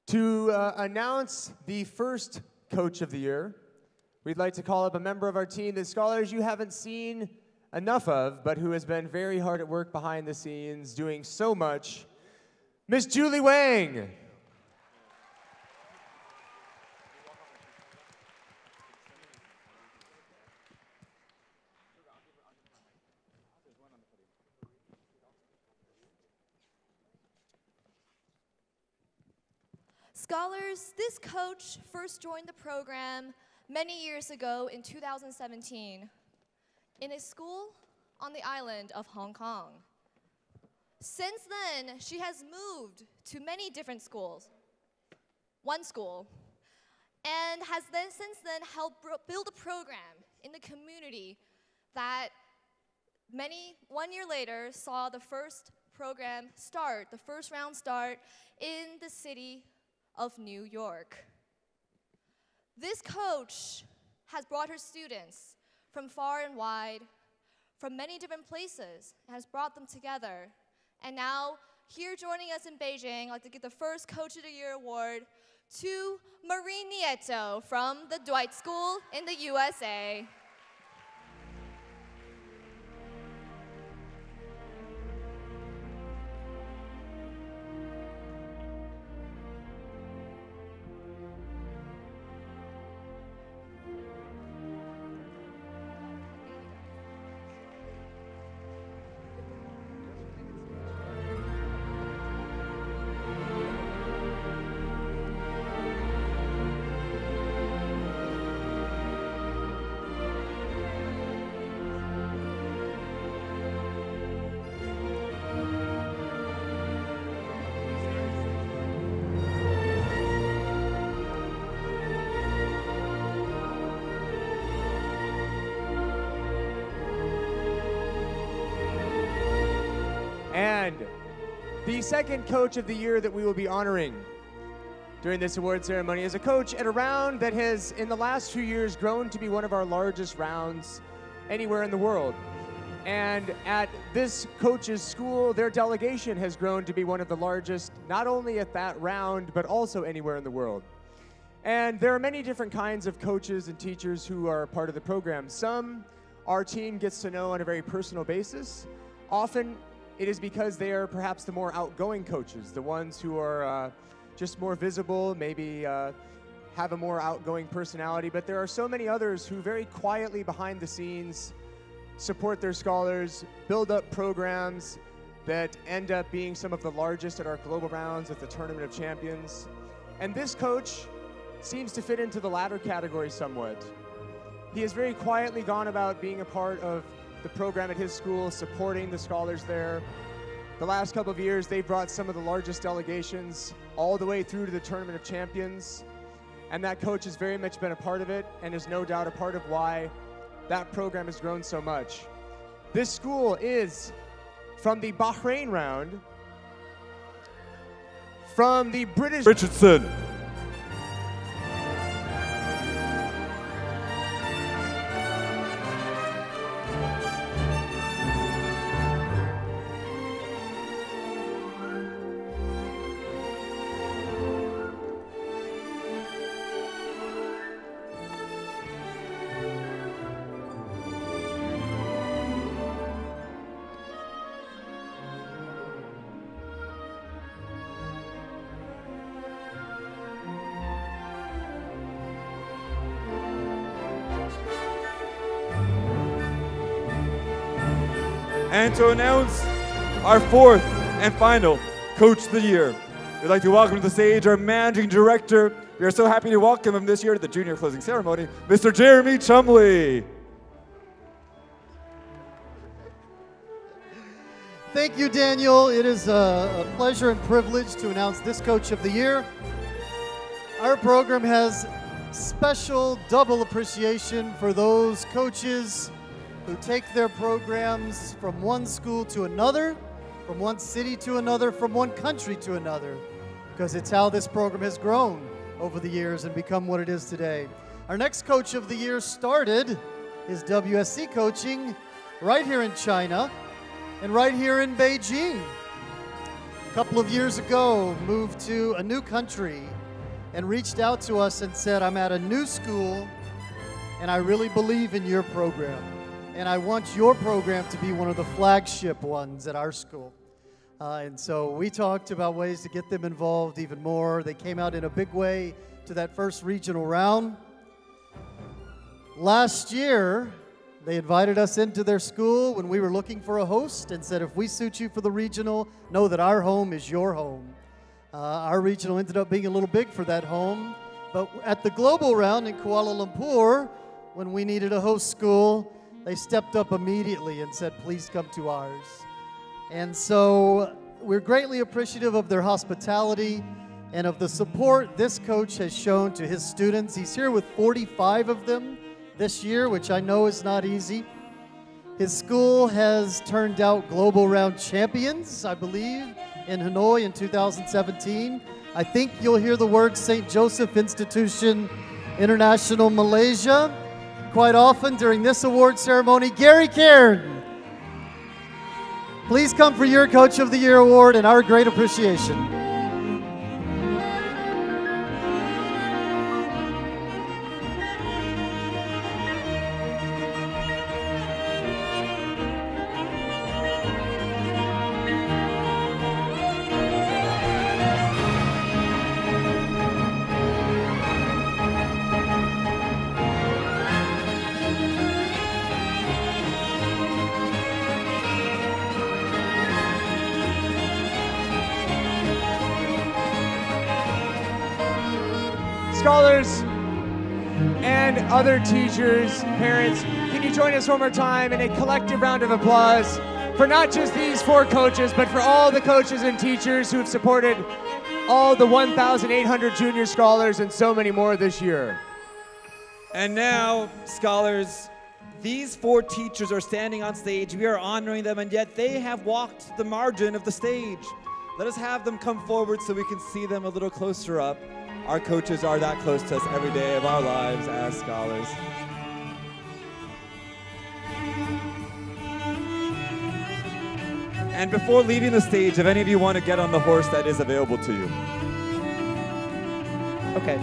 To announce the first Coach of the Year, we'd like to call up a member of our team, the scholars you haven't seen enough of, but who has been very hard at work behind the scenes, doing so much, Miss Julie Wang. Scholars, this coach first joined the program many years ago in 2017 in a school on the island of Hong Kong. Since then, she has moved to many different schools, one school, and has since then helped build a program in the community that 1 year later saw the first program start, the first round start in the city of New York. This coach has brought her students from far and wide, from many different places, and has brought them together. And now, here joining us in Beijing, I'd like to give the first Coach of the Year award to Marie Nieto from the Dwight School in the USA. And the second Coach of the Year that we will be honoring during this award ceremony is a coach at a round that has, in the last few years, grown to be one of our largest rounds anywhere in the world. And at this coach's school, their delegation has grown to be one of the largest, not only at that round, but also anywhere in the world. And there are many different kinds of coaches and teachers who are part of the program. Some our team gets to know on a very personal basis. Often, it is because they are perhaps the more outgoing coaches, the ones who are just more visible, maybe have a more outgoing personality. But there are so many others who very quietly behind the scenes support their scholars, build up programs that end up being some of the largest at our global rounds at the Tournament of Champions. And this coach seems to fit into the latter category somewhat. He has very quietly gone about being a part of the program at his school, supporting the scholars there. The last couple of years, they've brought some of the largest delegations all the way through to the Tournament of Champions. And that coach has very much been a part of it and is no doubt a part of why that program has grown so much. This school is from the Bahrain round, from the British Richardson. And to announce our fourth and final Coach of the Year, we'd like to welcome to the stage our Managing Director. We are so happy to welcome him this year to the Junior Closing Ceremony, Mr. Jeremy Chumley. Thank you, Daniel. It is a pleasure and privilege to announce this Coach of the Year. Our program has special double appreciation for those coaches who take their programs from one school to another, from one city to another, from one country to another, because it's how this program has grown over the years and become what it is today. Our next Coach of the Year started his WSC coaching right here in China and right here in Beijing. couple of years ago, moved to a new country and reached out to us and said, I'm at a new school and I really believe in your program. And I want your program to be one of the flagship ones at our school. And so we talked about ways to get them involved even more. They came out in a big way to that first regional round. Last year, they invited us into their school when we were looking for a host and said, if we suit you for the regional, know that our home is your home. Our regional ended up being a little big for that home. But at the global round in Kuala Lumpur, when we needed a host school, they stepped up immediately and said, please come to ours. And so we're greatly appreciative of their hospitality and of the support this coach has shown to his students. He's here with 45 of them this year, which I know is not easy. His school has turned out global round champions, I believe, in Hanoi in 2017. I think you'll hear the word St. Joseph Institution International Malaysia quite often during this award ceremony. Gary Cairns, please come for your Coach of the Year award and our great appreciation. Scholars and other teachers, parents, can you join us one more time in a collective round of applause for not just these 4 coaches, but for all the coaches and teachers who have supported all the 1,800 junior scholars and so many more this year. And now, scholars, these 4 teachers are standing on stage. We are honoring them, and yet they have walked the margin of the stage. Let us have them come forward so we can see them a little closer up. Our coaches are that close to us every day of our lives as scholars. And before leaving the stage, if any of you want to get on the horse that is available to you. Okay.